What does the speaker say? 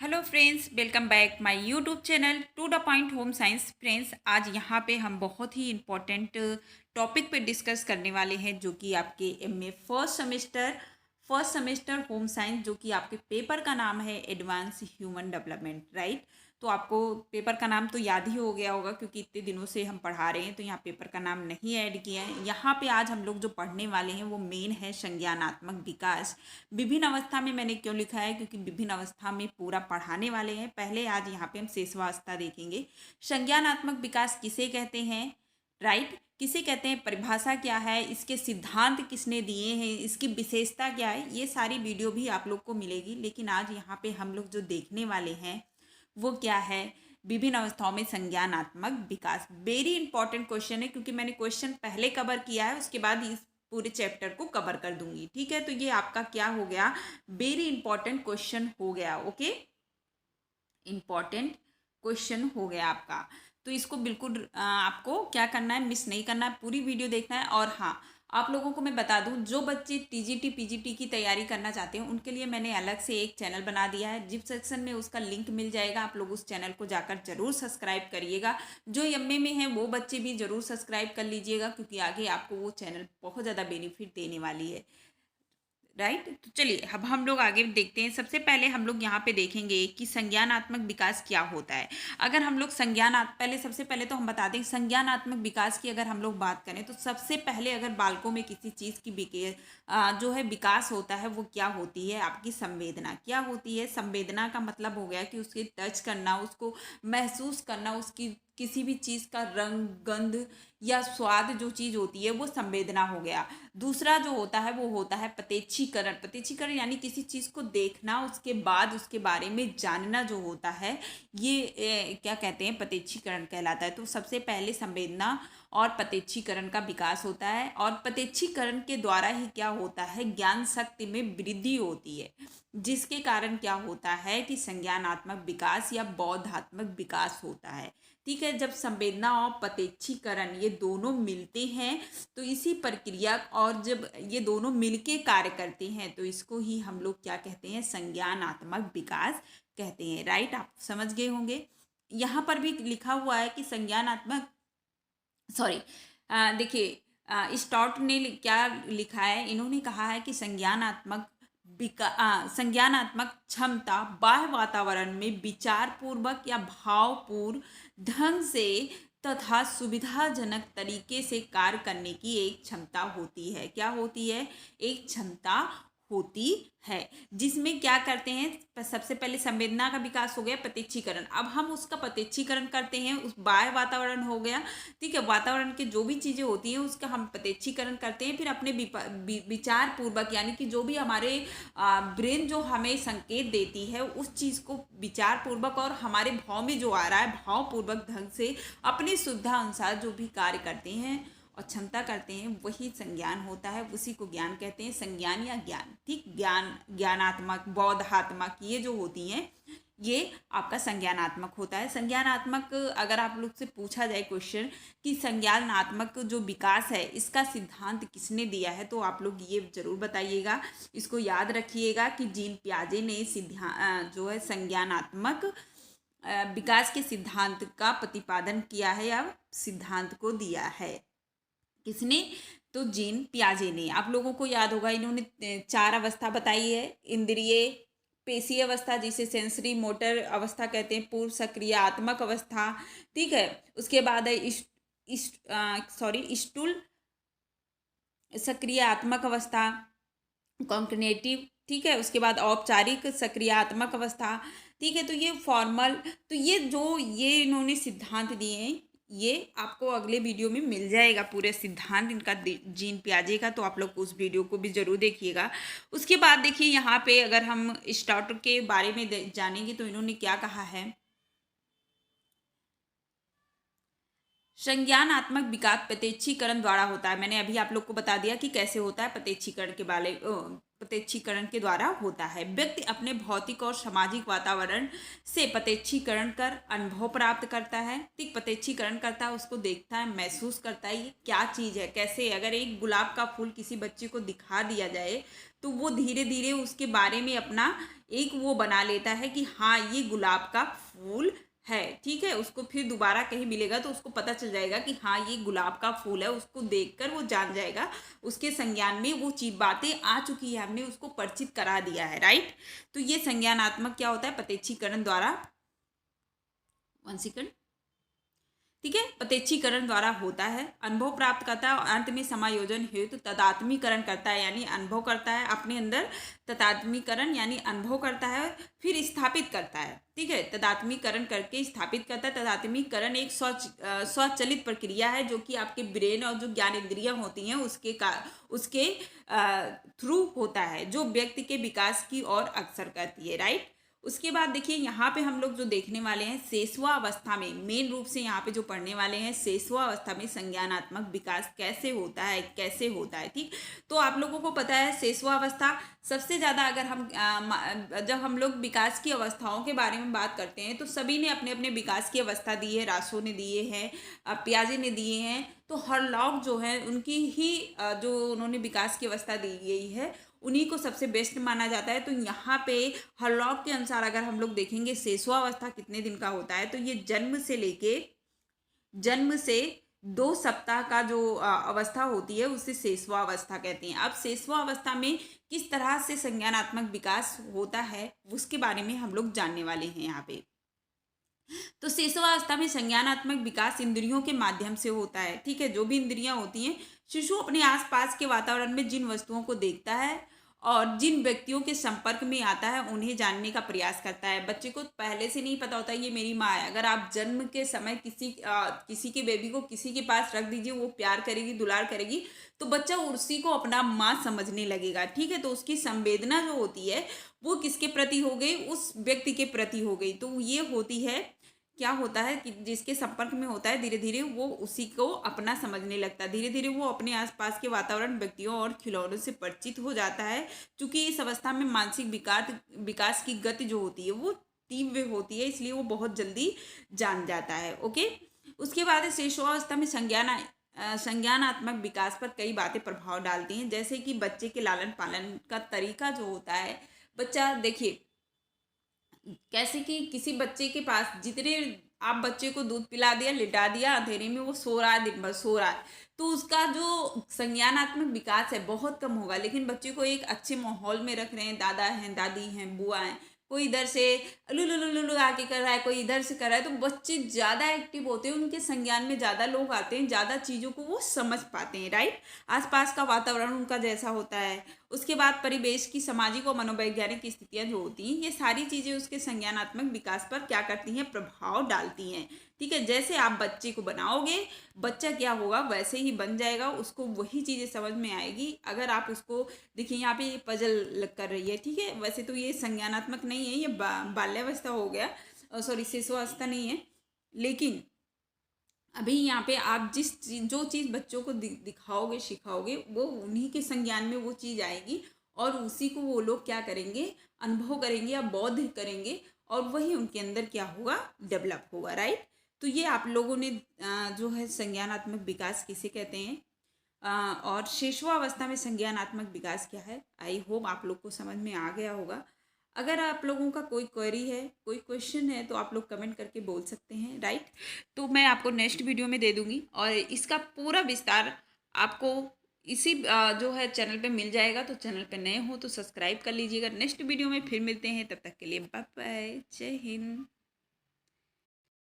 Hello friends, welcome back my YouTube channel to the point home science. Friends, आज यहाँ पे हम बहुत ही इम्पोर्टेंट टॉपिक पे डिस्कस करने वाले हैं, जो कि आपके MA first semester home science, जो कि आपके पेपर का नाम है एडवांस ह्यूमन डेवलपमेंट, राइट। तो आपको पेपर का नाम तो याद ही हो गया होगा, क्योंकि इतने दिनों से हम पढ़ा रहे हैं, तो यहाँ पेपर का नाम नहीं ऐड किया है। यहाँ पे आज हम लोग जो पढ़ने वाले हैं वो मेन है संज्ञानात्मक विकास। विभिन्न अवस्था में मैंने क्यों लिखा है, क्योंकि विभिन्न अवस्था में पूरा पढ़ाने वाले हैं। पहले आज यहाँ पे हम शेषवावस्था देखेंगे। संज्ञानात्मक विकास किसे कहते हैं, राइट, किसे कहते हैं, परिभाषा क्या है, इसके सिद्धांत किसने दिए हैं, इसकी विशेषता क्या है, ये सारी वीडियो भी आप लोग को मिलेगी। लेकिन आज यहाँ पे हम लोग जो देखने वाले हैं वो क्या है, विभिन्न अवस्थाओं में संज्ञानात्मक विकास। वेरी इंपॉर्टेंट क्वेश्चन है, क्योंकि मैंने क्वेश्चन पहले कवर किया है, उसके बाद इस पूरे चैप्टर को कवर कर दूंगी। ठीक है, तो ये आपका क्या हो गया, वेरी इंपॉर्टेंट क्वेश्चन हो गया। ओके, इंपॉर्टेंट क्वेश्चन हो गया आपका। तो इसको बिल्कुल आपको क्या करना है, मिस नहीं करना है, पूरी वीडियो देखना है। और हाँ, आप लोगों को मैं बता दूं, जो बच्चे टीजीटी पीजीटी की तैयारी करना चाहते हैं उनके लिए मैंने अलग से एक चैनल बना दिया है। जिस सेक्शन में उसका लिंक मिल जाएगा, आप लोग उस चैनल को जाकर जरूर सब्सक्राइब करिएगा। जो एमए में हैं वो बच्चे भी जरूर सब्सक्राइब कर लीजिएगा, क्योंकि आगे आपको वो चैनल बहुत ज़्यादा बेनिफिट देने वाली है, राइट। तो चलिए अब हम लोग आगे देखते हैं। सबसे पहले हम लोग यहाँ पे देखेंगे कि संज्ञानात्मक विकास क्या होता है। अगर हम लोग सबसे पहले तो हम बता दें, संज्ञानात्मक विकास की अगर हम लोग बात करें तो सबसे पहले अगर बालकों में किसी चीज़ की जो है विकास होता है, वो क्या होती है, आपकी संवेदना क्या होती है। संवेदना का मतलब हो गया कि उसके टच करना, उसको महसूस करना, उसकी किसी भी चीज़ का रंग, गंध या स्वाद जो चीज़ होती है वो संवेदना हो गया। दूसरा जो होता है वो होता है प्रत्यक्षीकरण। प्रत्यक्षीकरण यानी किसी चीज़ को देखना, उसके बाद उसके बारे में जानना जो होता है, ये क्या कहते हैं, प्रत्यक्षीकरण कहलाता है। तो सबसे पहले संवेदना और प्रत्यक्षीकरण का विकास होता है, और प्रत्यक्षीकरण के द्वारा ही क्या होता है, ज्ञान शक्ति में वृद्धि होती है, जिसके कारण क्या होता है कि संज्ञानात्मक विकास या बौद्धात्मक विकास होता है। ठीक है, जब संवेदना और प्रत्यक्षीकरण ये दोनों मिलते हैं तो इसी प्रक्रिया, और जब ये दोनों मिलके कार्य करते हैं तो इसको ही हम लोग क्या कहते हैं, संज्ञानात्मक विकास कहते हैं, राइट। आप समझ गए होंगे। यहाँ पर भी लिखा हुआ है कि संज्ञानात्मक, सॉरी, देखिए, स्टॉट ने क्या लिखा है, इन्होंने कहा है कि संज्ञानात्मक क्षमता बाह्य वातावरण में विचार पूर्वक या भावपूर्ण ढंग से तथा सुविधाजनक तरीके से कार्य करने की एक क्षमता होती है। क्या होती है, एक क्षमता होती है, जिसमें क्या करते हैं, सबसे पहले संवेदना का विकास हो गया, प्रत्यक्षीकरण। अब हम उसका प्रत्यक्षीकरण करते हैं, उस बाह्य वातावरण हो गया, ठीक है, वातावरण के जो भी चीज़ें होती हैं उसका हम प्रत्यक्षीकरण करते हैं। फिर अपने विचार पूर्वक, यानी कि जो भी हमारे ब्रेन जो हमें संकेत देती है उस चीज़ को विचार पूर्वक और हमारे भाव में जो आ रहा है भावपूर्वक ढंग से अपनी सुविधा अनुसार जो भी कार्य करते हैं और क्षमता करते हैं, वही संज्ञान होता है। उसी को ज्ञान कहते हैं, संज्ञान या ज्ञान। ठीक, ज्ञान, ज्ञानात्मक, बौद्धात्मक, ये जो होती हैं ये आपका संज्ञानात्मक होता है। संज्ञानात्मक, अगर आप लोग से पूछा जाए क्वेश्चन कि संज्ञानात्मक जो विकास है इसका सिद्धांत किसने दिया है, तो आप लोग ये जरूर बताइएगा। इसको याद रखिएगा कि जीन पियाजे ने जो है संज्ञानात्मक विकास के सिद्धांत का प्रतिपादन किया है या सिद्धांत को दिया है। किसने, तो जीन पियाजे ने। आप लोगों को याद होगा, इन्होंने 4 अवस्था बताई है, इंद्रिय, पेशीय अवस्था जिसे सेंसरी मोटर अवस्था कहते हैं, पूर्व सक्रियात्मक अवस्था, ठीक है, उसके बाद है स्टूल सक्रियात्मक अवस्था, कॉग्निटिव, ठीक है, उसके बाद औपचारिक सक्रियात्मक अवस्था, ठीक है। तो ये फॉर्मल, तो ये इन्होंने सिद्धांत दिए हैं, ये आपको अगले वीडियो में मिल जाएगा पूरे सिद्धांत इनका, जीन पियाजे का। तो आप लोग उस वीडियो को भी जरूर देखिएगा। उसके बाद देखिए, यहाँ पे अगर हम स्टार्टर के बारे में जानेंगे तो इन्होंने क्या कहा है, संज्ञानात्मक विकास प्रत्यक्षीकरण द्वारा होता है। मैंने अभी आप लोग को बता दिया कि कैसे होता है प्रत्यक्षीकरण के प्रत्यक्षीकरण के द्वारा होता है। व्यक्ति अपने भौतिक और सामाजिक वातावरण से प्रत्यक्षीकरण कर अनुभव प्राप्त करता है। ठीक, प्रत्यक्षीकरण करता है, उसको देखता है, महसूस करता है ये क्या चीज़ है, कैसे। अगर एक गुलाब का फूल किसी बच्चे को दिखा दिया जाए तो वो धीरे धीरे उसके बारे में अपना एक वो बना लेता है कि हाँ ये गुलाब का फूल है। ठीक है, उसको फिर दोबारा कहीं मिलेगा तो उसको पता चल जाएगा कि हाँ ये गुलाब का फूल है, उसको देखकर वो जान जाएगा, उसके संज्ञान में वो चीज बातें आ चुकी है, हमने उसको परिचित करा दिया है। राइट, तो ये संज्ञानात्मक क्या होता है, प्रत्यक्षीकरण द्वारा, 1 सेकंड, ठीक है, प्रत्यक्षीकरण द्वारा होता है। अनुभव प्राप्त करता है और अंत में समायोजन हेतु तदात्मीकरण करता है, यानी अनुभव करता है अपने अंदर, तदात्मीकरण यानी अनुभव करता है, फिर स्थापित करता है। ठीक है, तदात्मीकरण करके स्थापित करता है। तदात्मीकरण एक स्वचालित प्रक्रिया है जो कि आपके ब्रेन और जो ज्ञान इंद्रियां होती हैं उसके थ्रू होता है, जो व्यक्ति के विकास की ओर अग्रसर करती है। राइट, उसके बाद देखिए यहाँ पे हम लोग जो देखने वाले हैं शेषवा अवस्था में, मेन रूप से यहाँ पे जो पढ़ने वाले हैं शेषवा अवस्था में संज्ञानात्मक विकास कैसे होता है, कैसे होता है। ठीक, तो आप लोगों को पता है शेषवा अवस्था सबसे ज़्यादा, अगर हम जब हम लोग विकास की अवस्थाओं के बारे में बात करते हैं तो सभी ने अपने अपने विकास की अवस्था दी है, रासो ने दिए हैं, पियाजे ने दिए हैं, तो हरलॉक जो है उनकी ही जो उन्होंने विकास की अवस्था दी गई है उन्हीं को सबसे बेस्ट माना जाता है। तो यहाँ पे हरलॉक के अनुसार अगर हम लोग देखेंगे शेषवा अवस्था कितने दिन का होता है, तो ये जन्म से 2 सप्ताह का जो अवस्था होती है उसे शेषवा अवस्था कहते हैं। अब शेषवा अवस्था में किस तरह से संज्ञानात्मक विकास होता है उसके बारे में हम लोग जानने वाले हैं यहाँ पे। तो शेषवावस्था में संज्ञानात्मक विकास इंद्रियों के माध्यम से होता है। ठीक है, जो भी इंद्रियां होती हैं, शिशु अपने आसपास के वातावरण में जिन वस्तुओं को देखता है और जिन व्यक्तियों के संपर्क में आता है उन्हें जानने का प्रयास करता है। बच्चे को पहले से नहीं पता होता ये मेरी माँ है। अगर आप जन्म के समय किसी के बेबी को किसी के पास रख दीजिए, वो प्यार करेगी, दुलार करेगी, तो बच्चा उसी को अपना माँ समझने लगेगा। ठीक है, तो उसकी संवेदना जो होती है वो किसके प्रति हो गई, उस व्यक्ति के प्रति हो गई। तो ये होती है, क्या होता है कि जिसके संपर्क में होता है धीरे धीरे वो उसी को अपना समझने लगता है, धीरे धीरे वो अपने आसपास के वातावरण, व्यक्तियों और खिलौनों से परिचित हो जाता है। क्योंकि इस अवस्था में मानसिक विकास की गति जो होती है वो तीव्र होती है, इसलिए वो बहुत जल्दी जान जाता है। ओके, उसके बाद शेषवावस्था में संज्ञानात्मक विकास पर कई बातें प्रभाव डालती हैं, जैसे कि बच्चे के लालन पालन का तरीका जो होता है। बच्चा देखिए कैसे कि किसी बच्चे के पास जितने आप बच्चे को दूध पिला दिया, लिटा दिया, अंधेरे में वो सो रहा है, दिन भर सो रहा है, तो उसका जो संज्ञानात्मक विकास है बहुत कम होगा। लेकिन बच्चे को एक अच्छे माहौल में रख रहे हैं, दादा हैं, दादी हैं, बुआ हैं, कोई इधर से लुलु लुलु लुलु आके कर रहा है, कोई इधर से कर रहा है, तो बच्चे ज़्यादा एक्टिव होते हैं, उनके संज्ञान में ज़्यादा लोग आते हैं, ज़्यादा चीज़ों को वो समझ पाते हैं। राइट, आसपास का वातावरण उनका जैसा होता है, उसके बाद परिवेश की सामाजिक और मनोवैज्ञानिक स्थितियां जो होती हैं, ये सारी चीज़ें उसके संज्ञानात्मक विकास पर क्या करती हैं, प्रभाव डालती हैं। ठीक है, जैसे आप बच्चे को बनाओगे, बच्चा क्या होगा वैसे ही बन जाएगा, उसको वही चीज़ें समझ में आएगी। अगर आप उसको देखिए यहाँ पे ये पजल कर रही है, ठीक है, वैसे तो ये संज्ञानात्मक नहीं है, ये बाल्यावस्था हो गया, सॉरी शिशुअवस्था नहीं है। लेकिन अभी यहाँ पे आप जो चीज़ बच्चों को दिखाओगे, सिखाओगे, वो उन्हीं के संज्ञान में वो चीज़ आएगी और उसी को वो लोग क्या करेंगे, अनुभव करेंगे या बौद्ध करेंगे, और वही उनके अंदर क्या होगा, डेवलप होगा। राइट, तो ये आप लोगों ने जो है संज्ञानात्मक विकास किसे कहते हैं और शेषवावस्था में संज्ञानात्मक विकास क्या है, आई होप आप लोग को समझ में आ गया होगा। अगर आप लोगों का कोई क्वेरी है, कोई क्वेश्चन है, तो आप लोग कमेंट करके बोल सकते हैं। राइट, तो मैं आपको नेक्स्ट वीडियो में दे दूंगी और इसका पूरा विस्तार आपको इसी जो है चैनल पे मिल जाएगा। तो चैनल पे नए हो तो सब्सक्राइब कर लीजिएगा। नेक्स्ट वीडियो में फिर मिलते हैं, तब तक के लिए बाय बाय, जय हिंद।